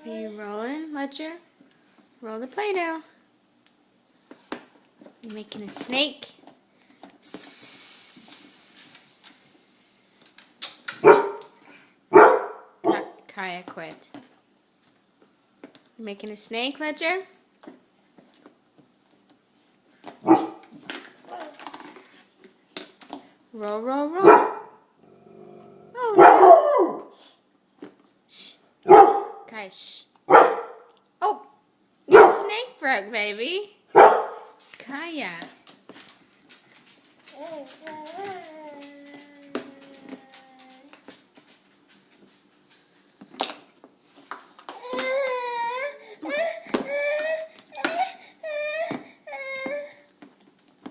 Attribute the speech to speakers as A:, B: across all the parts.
A: Are you rolling, Ledger? Roll the Play-Doh. You making a snake? Kaya quit. You making a snake, Ledger? Roll, roll, roll. Oh no. Shh. Kaya, shh. Oh, your snake broke, baby. Kaya.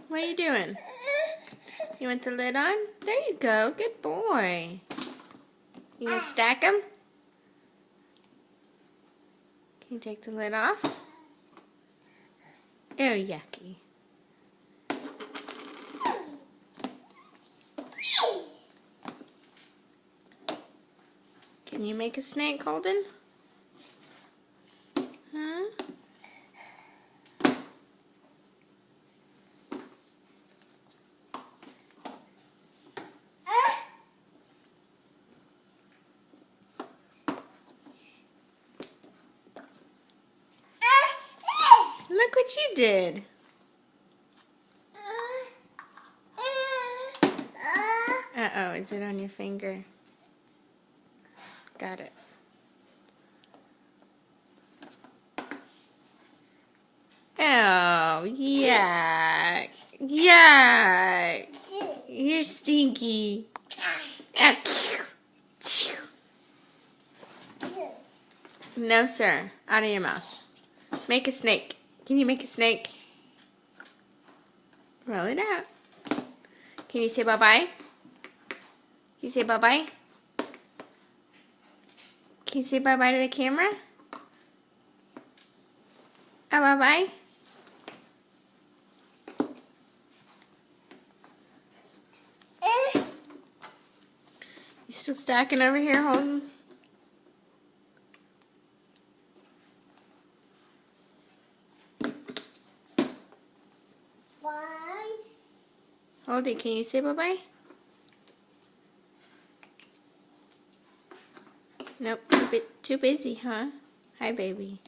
A: What are you doing? You want the lid on? There you go. Good boy. You gonna stack them? Can you take the lid off? Oh, yucky. Can you make a snake, Holden? Huh? Look what you did. Uh-oh, is it on your finger? Got it. Oh, yuck. Yuck. You're stinky. No, sir. Out of your mouth. Make a snake. Can you make a snake? Roll it out. Can you say bye-bye? Can you say bye-bye? Can you say bye-bye to the camera? Oh, bye-bye. You still stacking over here, Holden? Holden, can you say bye-bye? Nope, too busy, huh? Hi, baby.